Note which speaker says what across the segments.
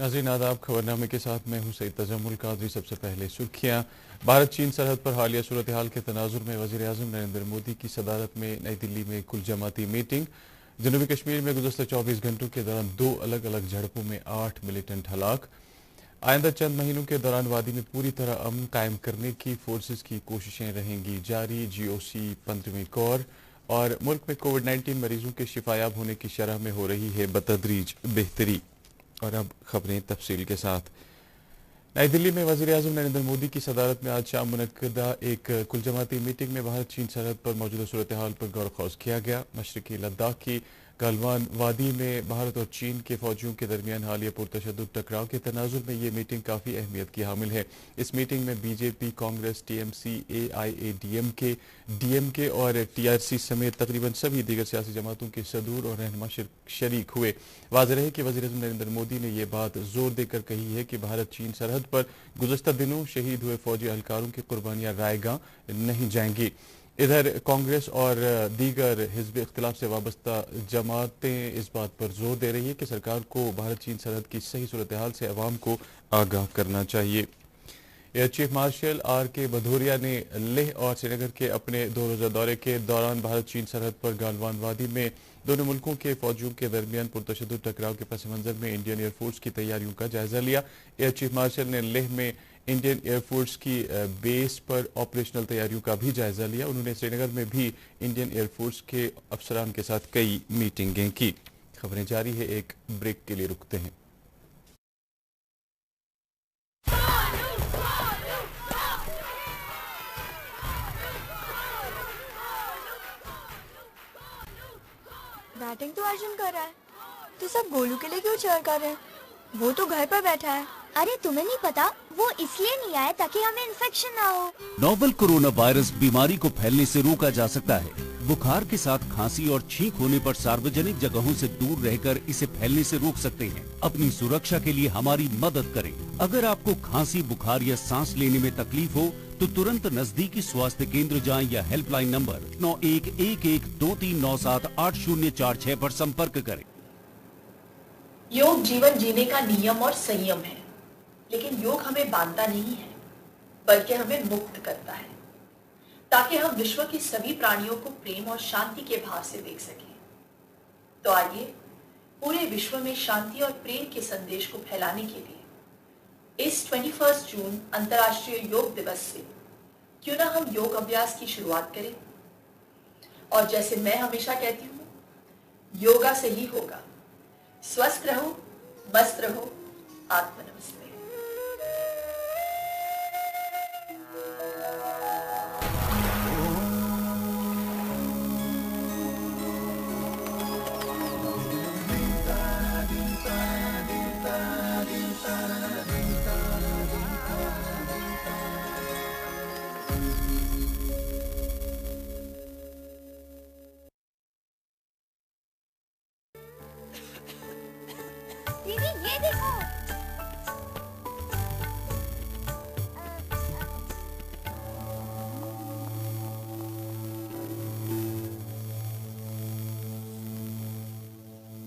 Speaker 1: नाज़रीन आदाब। खबरनामे के साथ मैं हूँ सईद तजम्मुल कादरी। सबसे पहले सुर्खियाँ। भारत चीन सरहद पर हालिया सूरत हाल के तनाजुर में वज़ीर आज़म नरेंद्र मोदी की सदारत में नई दिल्ली में कुल जमाती मीटिंग। जनूबी कश्मीर में गुज़श्ता 24 घंटों के दौरान 2 अलग अलग झड़पों में 8 मिलिटेंट हलाक। आइंदा चंद महीनों के दौरान वादी में पूरी तरह अमन कायम करने की फोर्सेस की कोशिशें रहेंगी जारी। GOC 15वीं कोर। और मुल्क में कोविड-19 मरीजों के शिफायाब होने की शरह में हो रही है बतदरीज बेहतरी। और अब खबरें तफसील के साथ। नई दिल्ली में वज़ीर आज़म नरेंद्र मोदी की सदारत में आज शाम मुनक्किदा एक कुल जमाती मीटिंग में भारत चीन सरहद पर मौजूदा सूरत हाल पर गौर खौज किया गया। मशरकी लद्दाख की गलवान वादी में भारत और चीन के फौजियों के दरमियान हालिया पुरतशद्दुद टकराव के तनाजुर में ये मीटिंग काफ़ी अहमियत की हामिल है। इस मीटिंग में BJP, Congress, TMC, AIADMK, DMK और TRC समेत तकरीबन सभी दीगर सियासी जमातों के सदूर और रहनुमा शरीक हुए। वाज़ेह है कि वज़ीर आज़म नरेंद्र मोदी ने यह बात जोर देकर कही है कि भारत चीन सरहद पर गुज़श्ता दिनों शहीद हुए फौजी एहलकारों की कुर्बानियां रायगां नहीं जाएंगी। इधर कांग्रेस और दीगर हिज़्ब इख्तिलाफ से वाबस्ता जमातें इस बात पर जोर दे रही है कि सरकार को भारत चीन सरहद की सही सूरत हाल से अवाम को आगाह करना चाहिए। Air chief marshal RK Bhadauria ने लेह और श्रीनगर के अपने 2 रोज़ा दौरे के दौरान भारत चीन सरहद पर गालवान वादी में दोनों मुल्कों के फौजियों के दरमियान पुरतशद्दुद टकराव के पस मंजर में इंडियन एयरफोर्स की तैयारियों का जायजा लिया। एयर चीफ मार्शल ने लेह में इंडियन एयरफोर्स की बेस पर ऑपरेशनल तैयारियों का भी जायजा लिया। उन्होंने श्रीनगर में भी इंडियन एयरफोर्स के अफसरान के साथ कई मीटिंगें की। खबरें जारी है, एक ब्रेक के लिए रुकते हैं।
Speaker 2: बैटिंग तो अर्जुन कर रहा है, तो सब गोलू के लिए क्यों चेयर कर रहे हैं? वो तो घर पर बैठा है।
Speaker 3: अरे तुम्हें नहीं पता, वो इसलिए नहीं आया ताकि हमें इन्फेक्शन ना हो।
Speaker 4: नोवेल कोरोना वायरस बीमारी को फैलने से रोका जा सकता है। बुखार के साथ खांसी और छींक होने पर सार्वजनिक जगहों से दूर रहकर इसे फैलने से रोक सकते हैं। अपनी सुरक्षा के लिए हमारी मदद करें। अगर आपको खांसी, बुखार या सांस लेने में तकलीफ हो तो तुरंत नजदीकी स्वास्थ्य केंद्र जाएं या हेल्पलाइन नंबर 911123978046 पर संपर्क करें।
Speaker 5: योग जीवन जीने का नियम और संयम है, लेकिन योग हमें बांधता नहीं है बल्कि हमें मुक्त करता है, ताकि हम विश्व के सभी प्राणियों को प्रेम और शांति के भाव से देख सकें। तो आइए पूरे विश्व में शांति और प्रेम के संदेश को फैलाने के लिए इस 21 जून अंतर्राष्ट्रीय योग दिवस से क्यों ना हम योग अभ्यास की शुरुआत करें। और जैसे मैं हमेशा कहती हूँ, योगा से ही होगा। स्वस्थ रहो, मस्त रहो, आत्म नमस्ते।
Speaker 3: दीदी ये देखो।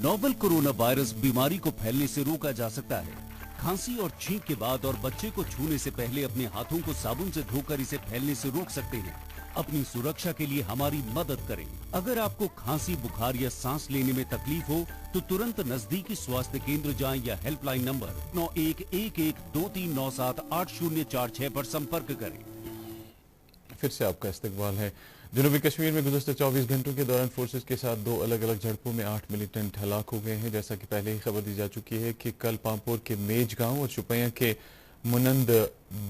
Speaker 4: नोवेल कोरोना वायरस बीमारी को फैलने से रोका जा सकता है। खांसी और छींक के बाद और बच्चे को छूने से पहले अपने हाथों को साबुन से धोकर इसे फैलने से रोक सकते हैं। अपनी सुरक्षा के लिए हमारी मदद करें। अगर आपको खांसी, बुखार या सांस लेने में तकलीफ हो तो तुरंत नजदीकी स्वास्थ्य केंद्र जाएं या हेल्पलाइन नंबर 911123978046 पर संपर्क करें।
Speaker 1: फिर से आपका इस्तकबाल है। जनूबी कश्मीर में गुज़श्ता 24 घंटों के दौरान फोर्सेस के साथ 2 अलग अलग झड़पों में 8 मिलिटेंट हलाक हो गए हैं। जैसा कि पहले ही खबर दी जा चुकी है कि कल पामपुर के मेज गांव और शुपैया के मुनंद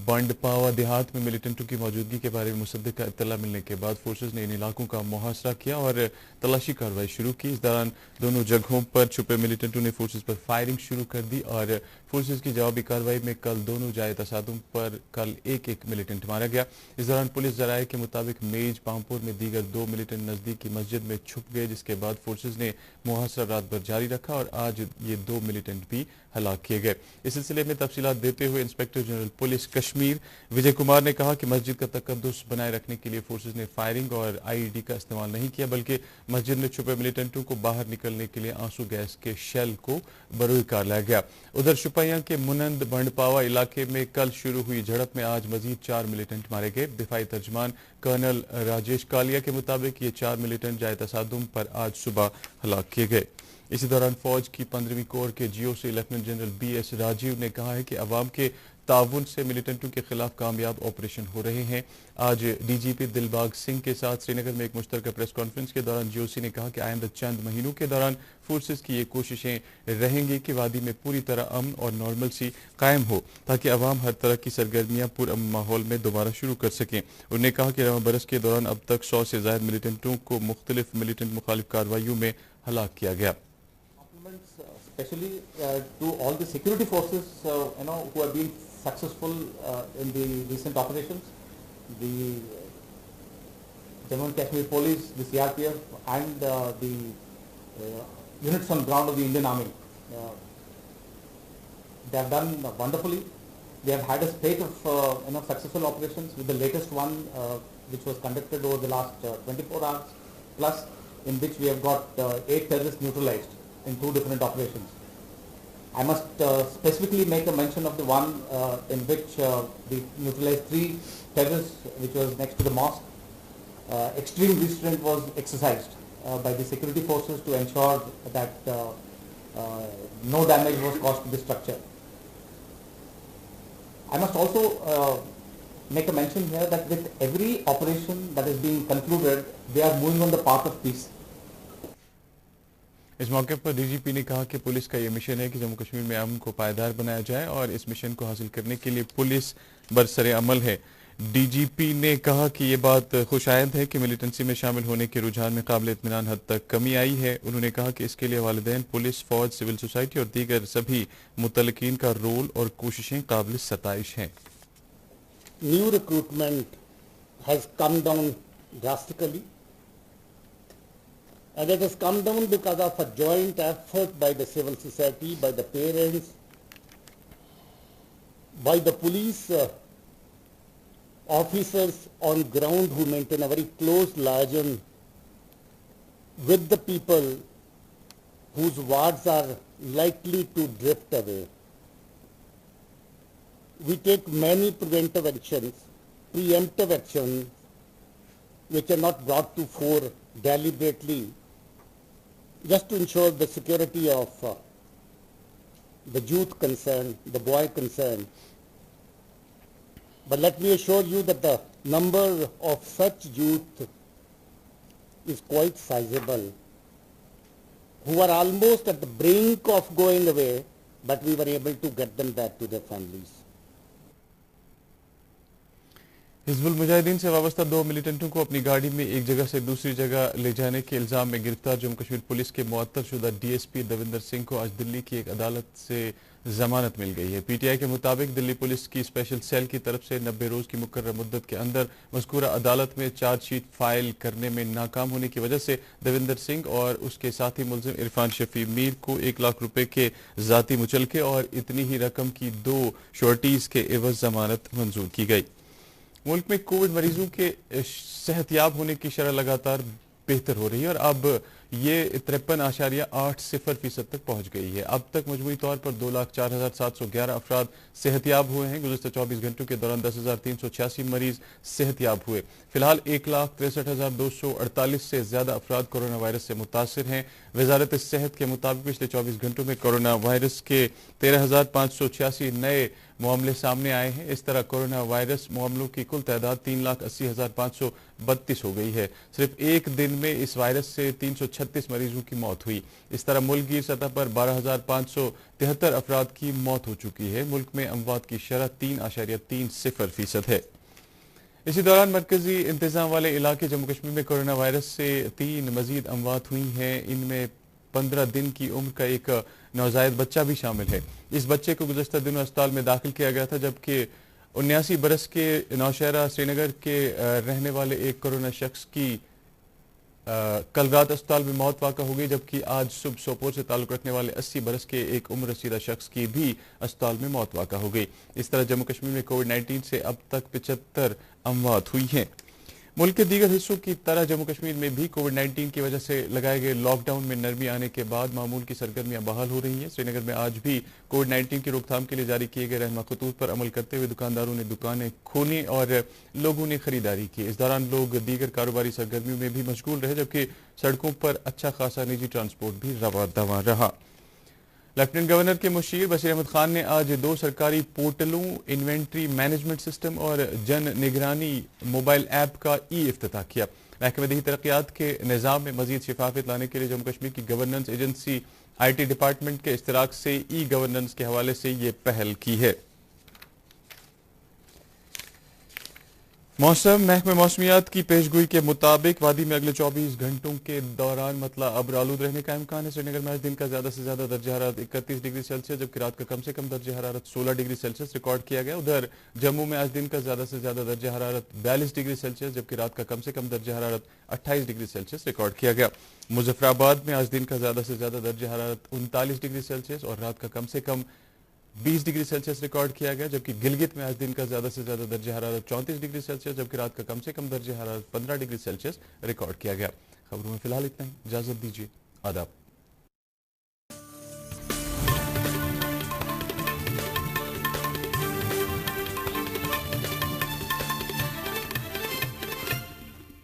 Speaker 1: बंडपावा देहात में मिलिटेंटों की मौजूदगी के बारे में मुसद्दिक इत्तला मिलने के बाद फोर्सेस ने इन इलाकों का मुहासरा किया और तलाशी कार्रवाई शुरू की। इस दौरान दोनों जगहों पर छुपे मिलिटेंटों ने फोर्सेस पर फायरिंग शुरू कर दी और फोर्सेस की जवाबी कार्रवाई में कल दोनों जाए तसादुम पर कल एक एक मिलिटेंट मारा गया। इस दौरान पुलिस जराये के मुताबिक मेज पामपुर में दीगर 2 मिलिटेंट नजदीकी मस्जिद में छुप गए, जिसके बाद फोर्सेस ने मुहासरा रात भर जारी रखा और आज ये 2 मिलिटेंट भी हलाक किए गए। इस सिलसिले में तफसीलात देते हुए inspector general police police Kashmir Vijay Kumar ने कहा कि मस्जिद का तकद्दुस बनाए रखने के लिए फोर्सेज ने फायरिंग और आईईडी का इस्तेमाल नहीं किया, बल्कि मस्जिद में छुपे मिलिटेंटों को बाहर निकलने के लिए आंसू गैस के शेल को बरूई कार लाया गया। उधर शुपैया के मुनंद बंडपावा इलाके में कल शुरू हुई झड़प में आज मजीद 4 मिलिटेंट मारे गए। दिफाई तर्जमान कर्नल राजेश कालिया के मुताबिक ये 4 मिलिटेंट जाए तसादुम पर आज सुबह हलाक किए गए। इसी दौरान फौज की 15वीं कोर के GOC lieutenant general BS Rajiv ने कहा है कि अवाम के ताउन से मिलिटेंटों के खिलाफ कामयाब ऑपरेशन हो रहे हैं। आज डीजीपी दिलबाग सिंह के साथ श्रीनगर में एक मुश्तरका प्रेस कॉन्फ्रेंस के दौरान जीओसी ने कहा कि आइंदा चंद महीनों के दौरान फोर्सेस की ये कोशिशें रहेंगी कि वादी में पूरी तरह अमन और नॉर्मलसी कायम हो, ताकि अवाम हर तरह की सरगर्मियां पुरअमन माहौल में दोबारा शुरू कर सकें। उन्होंने कहा कि रवां बरस के दौरान अब तक 100 से ज्यादा मिलिटेंटों को मुख्तलिफ मिलिटेंट मुखालिफ कार्रवाइयों में हलाक किया गया।
Speaker 6: Especially to all the security forces, who have been successful in the recent operations, the Jammu and Kashmir Police, the CRPF, and the units on ground of the Indian Army. They have done wonderfully. They have had a spate of successful operations, with the latest one which was conducted over the last 24 hours plus, in which we have got 8 terrorists neutralized in 2 different operations. I must specifically make a mention of the one in which we neutralized 3 terrorists, which was next to the mosque. Extreme restraint was exercised by the security forces to ensure that no damage was caused to the structure. I must also make a mention here that with every operation that is being concluded, they are moving on the path of peace.
Speaker 1: इस मौके पर DGP ने कहा कि police का यह mission है कि जम्मू कश्मीर में अमन को पायदार बनाया जाए और इस मिशन को हासिल करने के लिए पुलिस बरसरे अमल है। डीजीपी ने कहा कि ये बात खुशायद है कि मिलिटेंसी में शामिल होने के रुझान में काबिल इत्मीनान हद तक कमी आई है। उन्होंने कहा कि इसके लिए वालिदैन, पुलिस, फौज, सिविल सोसाइटी और दीगर सभी मुतल्लिकीन का रोल और कोशिशें काबिल सताइश हैं।
Speaker 7: New recruitment has come down drastically. And it has come down because of a joint effort by the civil society, by the parents, by the police officers on ground who maintain a very close liaison with the people whose wards are likely to drift away. We take many preventive actions, preemptive actions, which are not brought to fore deliberately, just to ensure the security of the youth concerned, the boy concerned. But let me assure you that the number of such youth is quite sizable, who are almost at the brink of going away, but we were able to get them back to their families.
Speaker 1: Hizbul Mujahideen से वाबस्ता 2 मिलिटेंटों को अपनी गाड़ी में एक जगह से दूसरी जगह ले जाने के इल्जाम में गिरफ्तार जम्मू कश्मीर पुलिस के मुअत्तलशुदा डीएसपी देविंदर सिंह को आज दिल्ली की एक अदालत से जमानत मिल गई है। पीटीआई के मुताबिक दिल्ली पुलिस की स्पेशल सेल की तरफ से 90 रोज की मुकर्रर मुद्दत के अंदर मज़कूरा अदालत में चार्जशीट फाइल करने में नाकाम होने की वजह से देविंदर सिंह और उसके साथी मुलजिम इरफान शफी मीर को 1 लाख रुपए के जाती मुचलके और इतनी ही रकम की 2 श्योरिटीज के एवज जमानत मंजूर की गई। मुल्क में कोविड मरीजों के सेहतयाब होने की शरह लगातार बेहतर हो रही है और अब ये 53.80% तक पहुंच गई है। अब तक मजमूई तौर पर 2,04,711 अफराद सेहतयाब हुए हैं। गुज़श्ता 24 घंटों के दौरान 10,386 मरीज सेहतयाब हुए। फिलहाल 1,63,248 से ज्यादा अफराद कोरोना वायरस से मुतासिर हैं। वजारत सेहत के मुताबिक पिछले 24 घंटों में कोरोना वायरस के 13,586 नए मामले सामने आए हैं। इस तरह कोरोना वायरस मामलों की कुल तादाद 3,80,532 हो गई है। सिर्फ एक दिन में इस वायरस से 336 मरीजों की मौत हुई। इस तरह मुल्कगीर सतह पर 12,573 अफराद की मौत हो चुकी है। मुल्क में अमवात की शरह 3.30% है। इसी दौरान मरकजी इंतजाम वाले इलाके जम्मू कश्मीर में कोरोना वायरस से 3 मजीद अमवात हुई हैं। इनमें 15 दिन की उम्र का एक नौजायद बच्चा भी शामिल है। इस बच्चे को गुज़श्ता दिनों अस्पताल में दाखिल किया गया था, जबकि 79 बरस के नौशहरा श्रीनगर के रहने वाले एक कोरोना शख्स की कल रात अस्पताल में मौत वाक़ा हो गई, जबकि आज सुबह सोपोर से ताल्लुक़ रखने वाले 80 बरस के एक उम्र रसीदा शख्स की भी अस्पताल में मौत वाक़ा हो गई। इस तरह जम्मू कश्मीर में कोविड-19 से अब तक 75 अमवात हुई हैं। मुल्क के दीगर हिस्सों की तरह जम्मू कश्मीर में भी कोविड-19 की वजह से लगाए गए लॉकडाउन में नरमी आने के बाद मामूल की सरगर्मियां बहाल हो रही हैं। श्रीनगर में आज भी कोविड-19 की रोकथाम के लिए जारी किए गए रहनुमा खतूत पर अमल करते हुए दुकानदारों ने दुकानें खोली और लोगों ने खरीदारी की। इस दौरान लोग दीगर कारोबारी सरगर्मियों में भी मशगूल रहे, जबकि सड़कों पर अच्छा खासा निजी ट्रांसपोर्ट भी रवा दवा रहा। लेफ्टिनेंट गवर्नर के मुशीर बशीर अहमद खान ने आज 2 सरकारी पोर्टलों, इन्वेंट्री मैनेजमेंट सिस्टम और जन निगरानी मोबाइल ऐप का इफ्तिताह किया। महकमे दही तरक्यात के निज़ाम में मजीद शिफाफियत लाने के लिए जम्मू कश्मीर की गवर्नेंस एजेंसी IT डिपार्टमेंट के इश्तिराक से गवर्नेंस के हवाले से ये पहल की है। मौसम महकमे मौसमियात की पेशगोई के मुताबिक वादी में अगले 24 घंटों के दौरान मतला अब्र आलूद रहने का इम्कान है। श्रीनगर में आज दिन का ज्यादा से ज्यादा दर्जा हरारत 31 डिग्री सेल्सियस, जबकि रात का कम से कम दर्जा हरारत 16 डिग्री सेल्सियस रिकॉर्ड किया गया। उधर जम्मू में आज दिन का ज्यादा से ज्यादा दर्जा हरारत 42 डिग्री सेल्सियस, जबकि रात का कम से कम दर्जा हरारत 28 डिग्री सेल्सियस रिकॉर्ड किया गया। मुजफ्फराबाद में आज दिन का ज्यादा से ज्यादा दर्जा हरारत 39 डिग्री सेल्सियस और रात का कम से कम 20 डिग्री सेल्सियस रिकॉर्ड किया गया, जबकि गिलगित में आज दिन का ज्यादा से ज्यादा दर्जा हरारत 34 डिग्री सेल्सियस, जबकि रात का कम से कम दर्जा हरारत 15 डिग्री सेल्सियस रिकॉर्ड किया गया। खबरों में फिलहाल इतना ही, इजाजत दीजिए, आदाब।